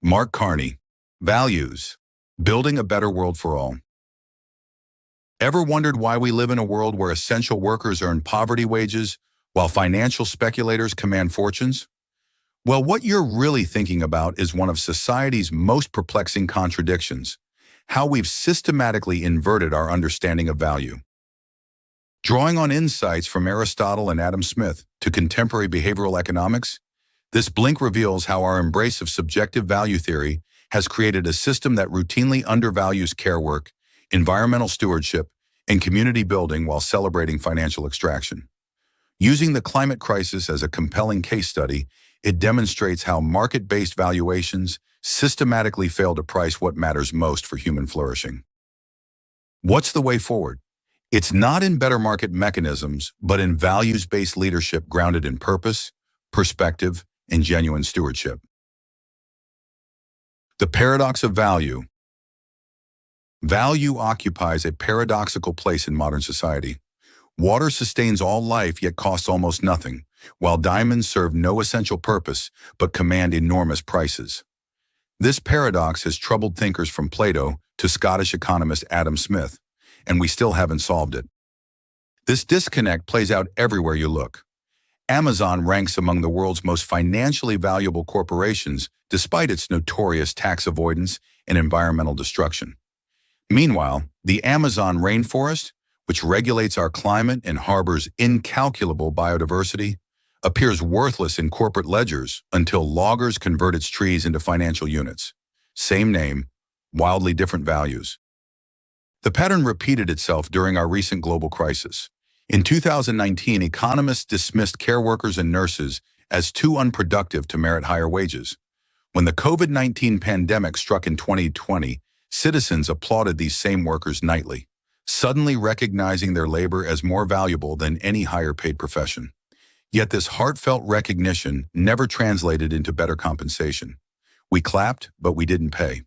Mark Carney, Values, Building a Better World for All. Ever wondered why we live in a world where essential workers earn poverty wages while financial speculators command fortunes? Well, what you're really thinking about is one of society's most perplexing contradictions: how we've systematically inverted our understanding of value. Drawing on insights from Aristotle and Adam Smith to contemporary behavioral economics, this blink reveals how our embrace of subjective value theory has created a system that routinely undervalues care work, environmental stewardship, and community building while celebrating financial extraction. Using the climate crisis as a compelling case study, it demonstrates how market-based valuations systematically fail to price what matters most for human flourishing. What's the way forward? It's not in better market mechanisms, but in values-based leadership grounded in purpose, perspective, and genuine stewardship. The paradox of value. Value occupies a paradoxical place in modern society. Water sustains all life yet costs almost nothing, while diamonds serve no essential purpose but command enormous prices. This paradox has troubled thinkers from Plato to Scottish economist Adam Smith, and we still haven't solved it. This disconnect plays out everywhere you look. Amazon ranks among the world's most financially valuable corporations despite its notorious tax avoidance and environmental destruction. Meanwhile, the Amazon rainforest, which regulates our climate and harbors incalculable biodiversity, appears worthless in corporate ledgers until loggers convert its trees into financial units. Same name, wildly different values. The pattern repeated itself during our recent global crisis. In 2019, economists dismissed care workers and nurses as too unproductive to merit higher wages. When the COVID-19 pandemic struck in 2020, citizens applauded these same workers nightly, suddenly recognizing their labor as more valuable than any higher-paid profession. Yet this heartfelt recognition never translated into better compensation. We clapped, but we didn't pay.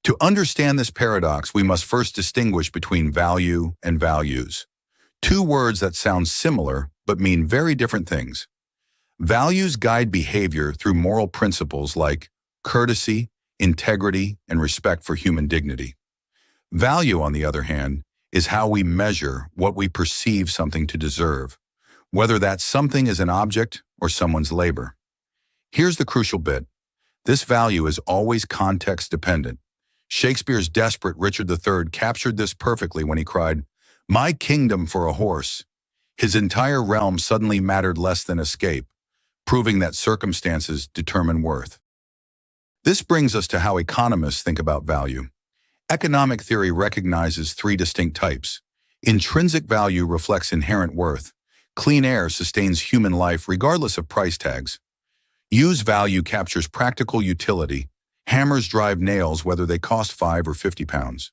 To understand this paradox, we must first distinguish between value and values. Two words that sound similar but mean very different things. Values guide behavior through moral principles like courtesy, integrity, and respect for human dignity. Value, on the other hand, is how we measure what we perceive something to deserve, whether that something is an object or someone's labor. Here's the crucial bit. This value is always context-dependent. Shakespeare's desperate Richard III captured this perfectly when he cried, "My kingdom for a horse." His entire realm suddenly mattered less than escape, proving that circumstances determine worth. This brings us to how economists think about value. Economic theory recognizes three distinct types. Intrinsic value reflects inherent worth. Clean air sustains human life regardless of price tags. Use value captures practical utility. Hammers drive nails whether they cost 5 or 50 pounds.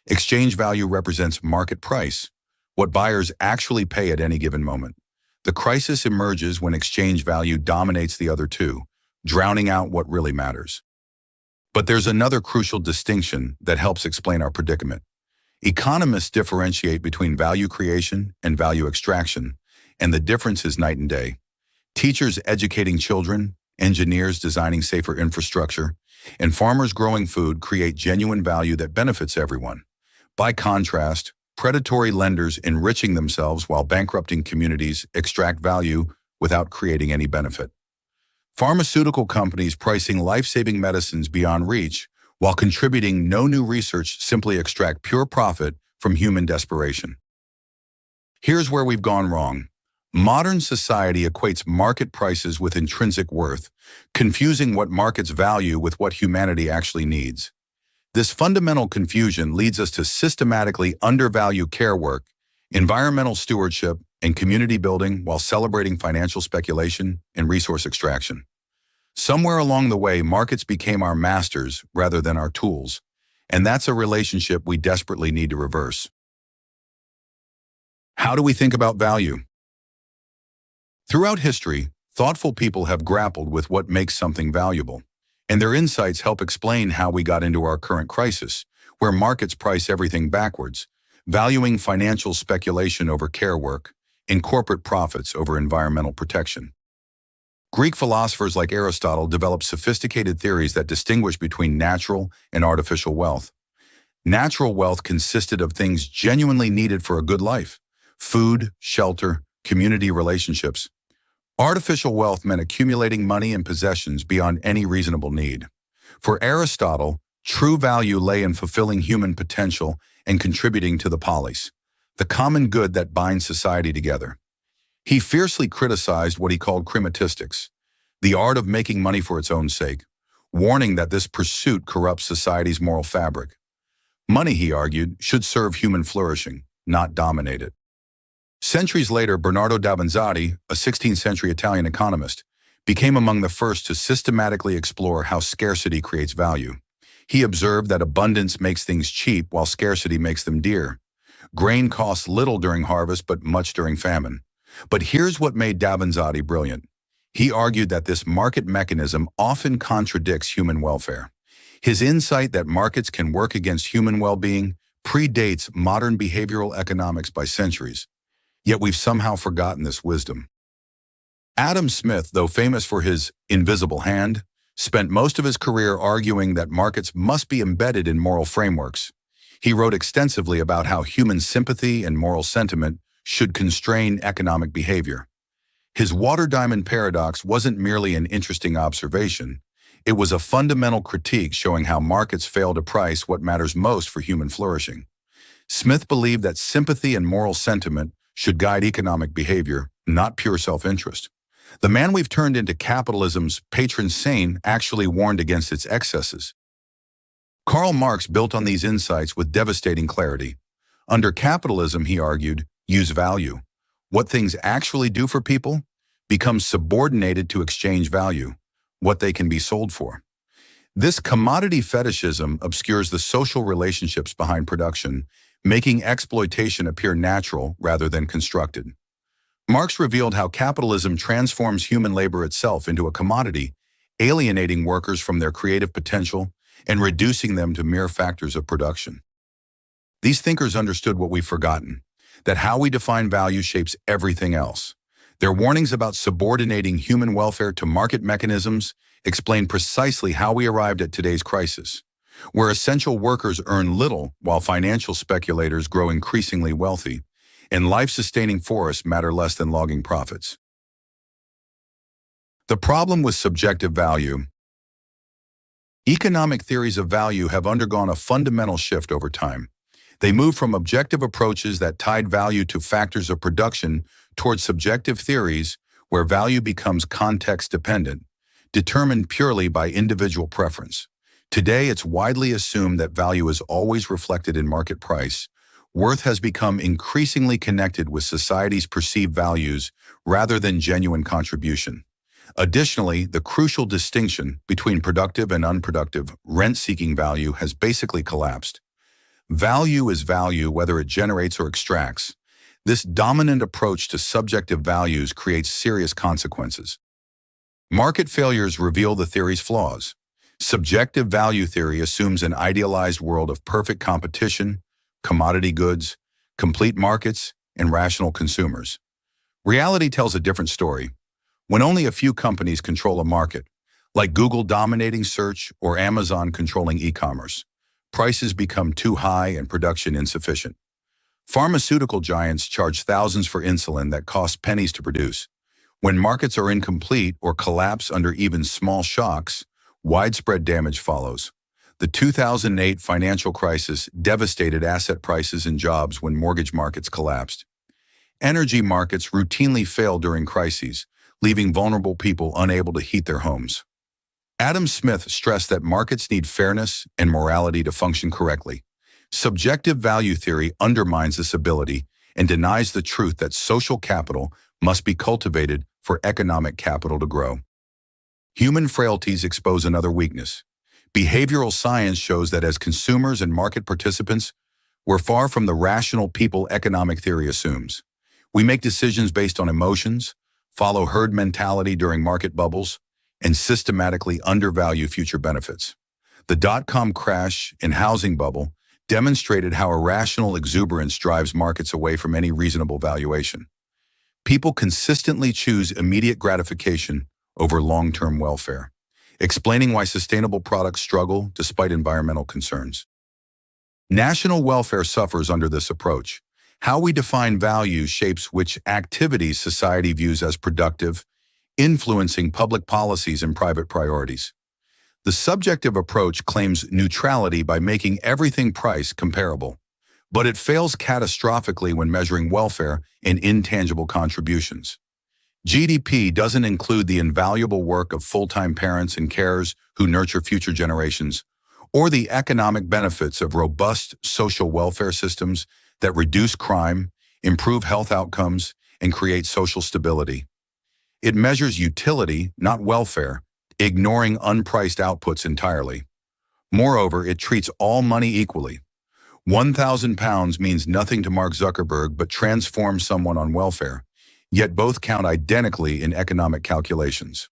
Exchange value represents market price, what buyers actually pay at any given moment. The crisis emerges when exchange value dominates the other two, drowning out what really matters. But there's another crucial distinction that helps explain our predicament. Economists differentiate between value creation and value extraction, and the difference is night and day. Teachers educating children, engineers designing safer infrastructure, and farmers growing food create genuine value that benefits everyone. By contrast, predatory lenders enriching themselves while bankrupting communities extract value without creating any benefit. Pharmaceutical companies pricing life-saving medicines beyond reach while contributing no new research simply extract pure profit from human desperation. Here's where we've gone wrong. Modern society equates market prices with intrinsic worth, confusing what markets value with what humanity actually needs. This fundamental confusion leads us to systematically undervalue care work, environmental stewardship, and community building while celebrating financial speculation and resource extraction. Somewhere along the way, markets became our masters rather than our tools, and that's a relationship we desperately need to reverse. How do we think about value? Throughout history, thoughtful people have grappled with what makes something valuable, and their insights help explain how we got into our current crisis, where markets price everything backwards, valuing financial speculation over care work, in corporate profits over environmental protection. Greek philosophers like Aristotle developed sophisticated theories that distinguish between natural and artificial wealth. Natural wealth consisted of things genuinely needed for a good life: food, shelter, community relationships. Artificial wealth meant accumulating money and possessions beyond any reasonable need. For Aristotle, true value lay in fulfilling human potential and contributing to the polis, the common good that binds society together. He fiercely criticized what he called chrematistics, the art of making money for its own sake, warning that this pursuit corrupts society's moral fabric. Money, he argued, should serve human flourishing, not dominate it. Centuries later, Bernardo Davanzati, a 16th century Italian economist, became among the first to systematically explore how scarcity creates value. He observed that abundance makes things cheap while scarcity makes them dear. Grain costs little during harvest but much during famine. But here's what made Davanzati brilliant. He argued that this market mechanism often contradicts human welfare. His insight that markets can work against human well-being predates modern behavioral economics by centuries. Yet we've somehow forgotten this wisdom. Adam Smith, though famous for his invisible hand, spent most of his career arguing that markets must be embedded in moral frameworks. He wrote extensively about how human sympathy and moral sentiment should constrain economic behavior. His water diamond paradox wasn't merely an interesting observation. It was a fundamental critique showing how markets fail to price what matters most for human flourishing. Smith believed that sympathy and moral sentiment should guide economic behavior, not pure self-interest. The man we've turned into capitalism's patron saint actually warned against its excesses. Karl Marx built on these insights with devastating clarity. Under capitalism, he argued, use value. What things actually do for people becomes subordinated to exchange value, what they can be sold for. This commodity fetishism obscures the social relationships behind production, making exploitation appear natural rather than constructed. Marx revealed how capitalism transforms human labor itself into a commodity, alienating workers from their creative potential and reducing them to mere factors of production. These thinkers understood what we've forgotten, that how we define value shapes everything else. Their warnings about subordinating human welfare to market mechanisms explain precisely how we arrived at today's crisis, where essential workers earn little while financial speculators grow increasingly wealthy, and life-sustaining forests matter less than logging profits. The problem with subjective value. Economic theories of value have undergone a fundamental shift over time. They moved from objective approaches that tied value to factors of production toward subjective theories where value becomes context-dependent, determined purely by individual preference. Today, it's widely assumed that value is always reflected in market price. Worth has become increasingly connected with society's perceived values rather than genuine contribution. Additionally, the crucial distinction between productive and unproductive rent-seeking value has basically collapsed. Value is value whether it generates or extracts. This dominant approach to subjective values creates serious consequences. Market failures reveal the theory's flaws. Subjective value theory assumes an idealized world of perfect competition, commodity goods, complete markets, and rational consumers. Reality tells a different story. When only a few companies control a market, like Google dominating search or Amazon controlling e-commerce, prices become too high and production insufficient. Pharmaceutical giants charge thousands for insulin that costs pennies to produce. When markets are incomplete or collapse under even small shocks, widespread damage follows. The 2008 financial crisis devastated asset prices and jobs when mortgage markets collapsed. Energy markets routinely fail during crises, leaving vulnerable people unable to heat their homes. Adam Smith stressed that markets need fairness and morality to function correctly. Subjective value theory undermines this ability and denies the truth that social capital must be cultivated for economic capital to grow. Human frailties expose another weakness. Behavioral science shows that as consumers and market participants, we're far from the rational people economic theory assumes. We make decisions based on emotions, follow herd mentality during market bubbles, and systematically undervalue future benefits. The dot-com crash and housing bubble demonstrated how irrational exuberance drives markets away from any reasonable valuation. People consistently choose immediate gratification over long-term welfare, explaining why sustainable products struggle despite environmental concerns. National welfare suffers under this approach. How we define value shapes which activities society views as productive, influencing public policies and private priorities. The subjective approach claims neutrality by making everything price comparable, but it fails catastrophically when measuring welfare and intangible contributions. GDP doesn't include the invaluable work of full-time parents and carers who nurture future generations, or the economic benefits of robust social welfare systems that reduce crime, improve health outcomes, and create social stability. It measures utility, not welfare, ignoring unpriced outputs entirely. Moreover, it treats all money equally. £1,000 means nothing to Mark Zuckerberg but transforms someone on welfare, yet both count identically in economic calculations.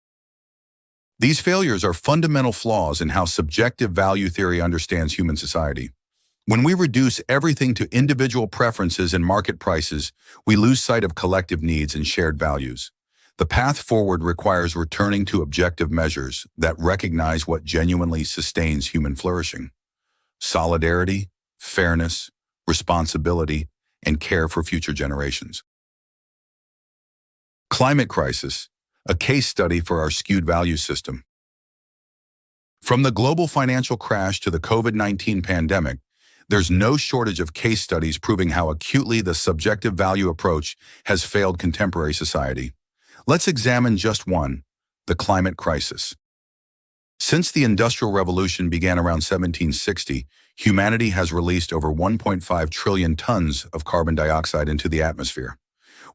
These failures are fundamental flaws in how subjective value theory understands human society. When we reduce everything to individual preferences and market prices, we lose sight of collective needs and shared values. The path forward requires returning to objective measures that recognize what genuinely sustains human flourishing: solidarity, fairness, responsibility, and care for future generations. Climate crisis, a case study for our skewed value system. From the global financial crash to the COVID-19 pandemic, there's no shortage of case studies proving how acutely the subjective value approach has failed contemporary society. Let's examine just one: the climate crisis. Since the Industrial Revolution began around 1760, humanity has released over 1.5 trillion tons of carbon dioxide into the atmosphere.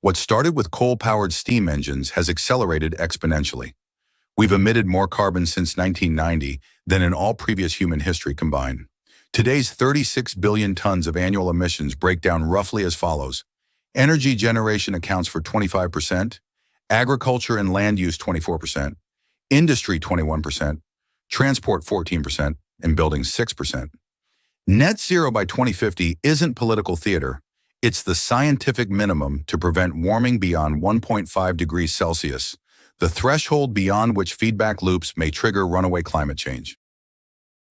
What started with coal-powered steam engines has accelerated exponentially. We've emitted more carbon since 1990 than in all previous human history combined. Today's 36 billion tons of annual emissions break down roughly as follows. Energy generation accounts for 25%, agriculture and land use 24%, industry 21%, transport 14%, and buildings 6%. Net zero by 2050 isn't political theater. It's the scientific minimum to prevent warming beyond 1.5 degrees Celsius, the threshold beyond which feedback loops may trigger runaway climate change.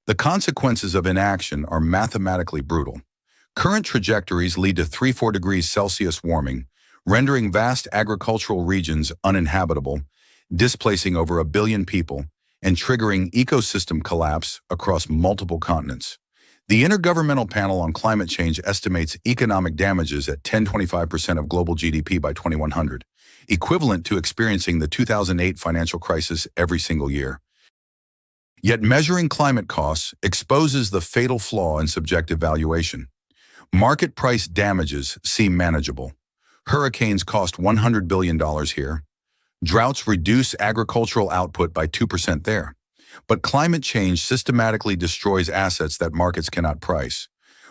The consequences of inaction are mathematically brutal. Current trajectories lead to 3-4 degrees Celsius warming, rendering vast agricultural regions uninhabitable, displacing over 1 billion people, and triggering ecosystem collapse across multiple continents. The Intergovernmental Panel on Climate Change estimates economic damages at 10-25% of global GDP by 2100, equivalent to experiencing the 2008 financial crisis every single year. Yet measuring climate costs exposes the fatal flaw in subjective valuation. Market price damages seem manageable. Hurricanes cost $100 billion here. Droughts reduce agricultural output by 2% there. But climate change systematically destroys assets that markets cannot price.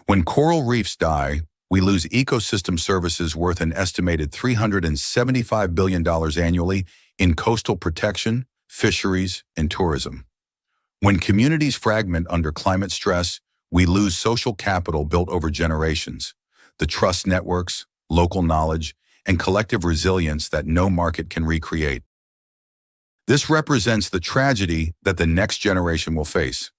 When coral reefs die, we lose ecosystem services worth an estimated $375 billion annually in coastal protection, fisheries, and tourism. When communities fragment under climate stress, we lose social capital built over generations, the trust networks, local knowledge, and collective resilience that no market can recreate. This represents the tragedy that the next generation will face.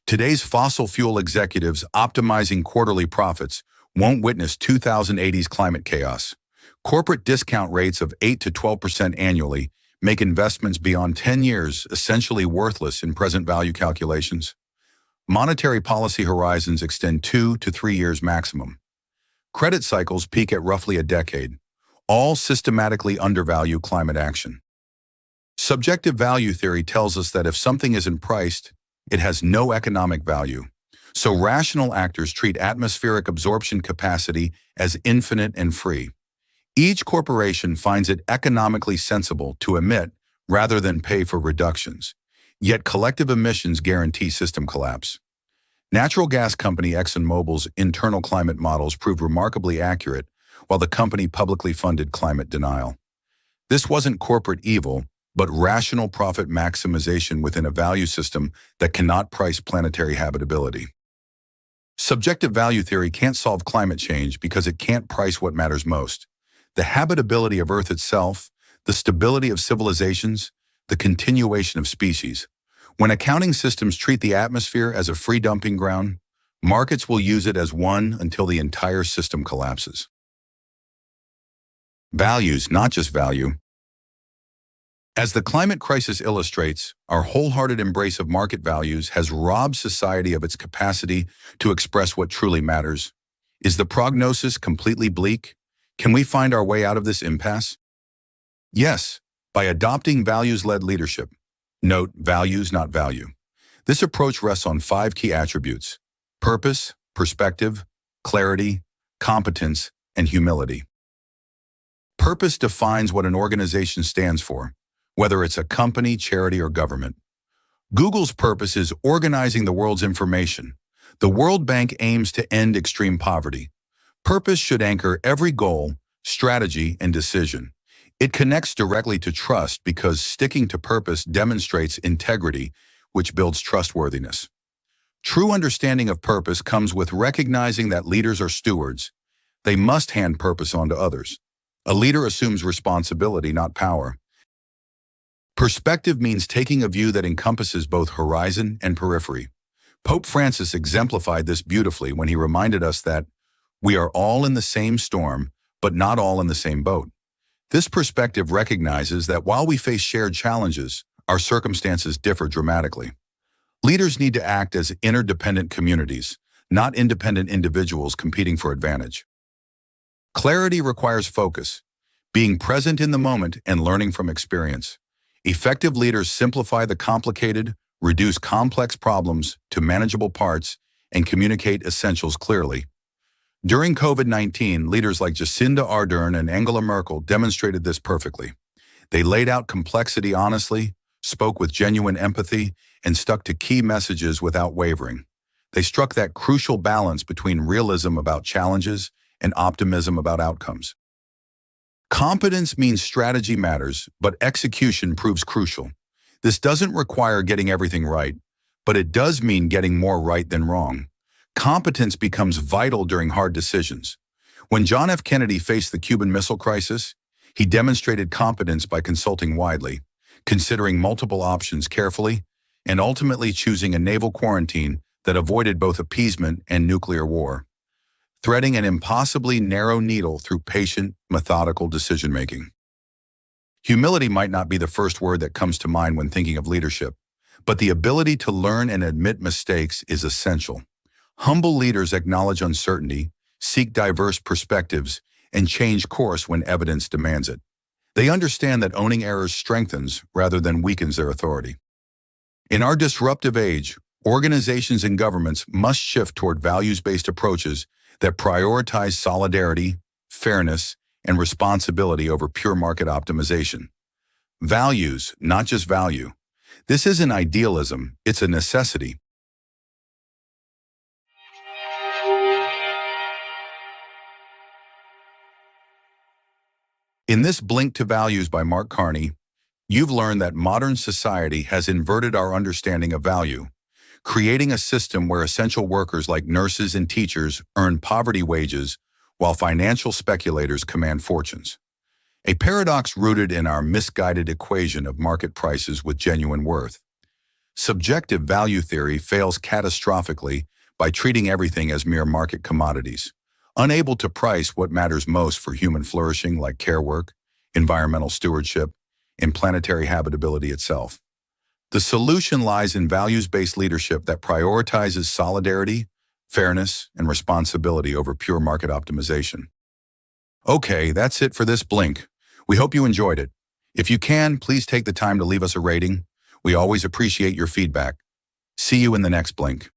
Today's fossil fuel executives optimizing quarterly profits won't witness 2080's climate chaos. Corporate discount rates of 8 to 12% annually make investments beyond 10 years essentially worthless in present value calculations. Monetary policy horizons extend 2 to 3 years maximum. Credit cycles peak at roughly a decade. All systematically undervalue climate action. Subjective value theory tells us that if something isn't priced, it has no economic value. So rational actors treat atmospheric absorption capacity as infinite and free. Each corporation finds it economically sensible to emit rather than pay for reductions. Yet collective emissions guarantee system collapse. Natural gas company ExxonMobil's internal climate models proved remarkably accurate, while the company publicly funded climate denial. This wasn't corporate evil, but rational profit maximization within a value system that cannot price planetary habitability. Subjective value theory can't solve climate change because it can't price what matters most. the habitability of Earth itself, the stability of civilizations, the continuation of species. When accounting systems treat the atmosphere as a free dumping ground, markets will use it as one until the entire system collapses. Values, not just value. As the climate crisis illustrates, our wholehearted embrace of market values has robbed society of its capacity to express what truly matters. Is the prognosis completely bleak? Can we find our way out of this impasse? Yes, by adopting values-led leadership. Note, values, not value. This approach rests on 5 key attributes: purpose, perspective, clarity, competence, and humility. Purpose defines what an organization stands for, whether it's a company, charity, or government. Google's purpose is organizing the world's information. The World Bank aims to end extreme poverty. Purpose should anchor every goal, strategy, and decision. It connects directly to trust because sticking to purpose demonstrates integrity, which builds trustworthiness. True understanding of purpose comes with recognizing that leaders are stewards. They must hand purpose on to others. A leader assumes responsibility, not power. Perspective means taking a view that encompasses both horizon and periphery. Pope Francis exemplified this beautifully when he reminded us that we are all in the same storm, but not all in the same boat. This perspective recognizes that while we face shared challenges, our circumstances differ dramatically. Leaders need to act as interdependent communities, not independent individuals competing for advantage. Clarity requires focus, being present in the moment and learning from experience. Effective leaders simplify the complicated, reduce complex problems to manageable parts, and communicate essentials clearly. During COVID-19, leaders like Jacinda Ardern and Angela Merkel demonstrated this perfectly. They laid out complexity honestly, spoke with genuine empathy, and stuck to key messages without wavering. They struck that crucial balance between realism about challenges and optimism about outcomes. Competence means strategy matters, but execution proves crucial. This doesn't require getting everything right, but it does mean getting more right than wrong. Competence becomes vital during hard decisions. When John F. Kennedy faced the Cuban Missile Crisis, he demonstrated competence by consulting widely, considering multiple options carefully, and ultimately choosing a naval quarantine that avoided both appeasement and nuclear war, threading an impossibly narrow needle through patient, methodical decision-making. Humility might not be the first word that comes to mind when thinking of leadership, but the ability to learn and admit mistakes is essential. Humble leaders acknowledge uncertainty, seek diverse perspectives, and change course when evidence demands it. They understand that owning errors strengthens rather than weakens their authority. In our disruptive age, organizations and governments must shift toward values-based approaches that prioritize solidarity, fairness, and responsibility over pure market optimization. Values, not just value. This isn't idealism, it's a necessity. In this Blink to Values by Mark Carney, you've learned that modern society has inverted our understanding of value, creating a system where essential workers like nurses and teachers earn poverty wages while financial speculators command fortunes. A paradox rooted in our misguided equation of market prices with genuine worth. Subjective value theory fails catastrophically by treating everything as mere market commodities, unable to price what matters most for human flourishing like care work, environmental stewardship, and planetary habitability itself. The solution lies in values-based leadership that prioritizes solidarity, fairness, and responsibility over pure market optimization. Okay, that's it for this Blink. We hope you enjoyed it. If you can, please take the time to leave us a rating. We always appreciate your feedback. See you in the next Blink.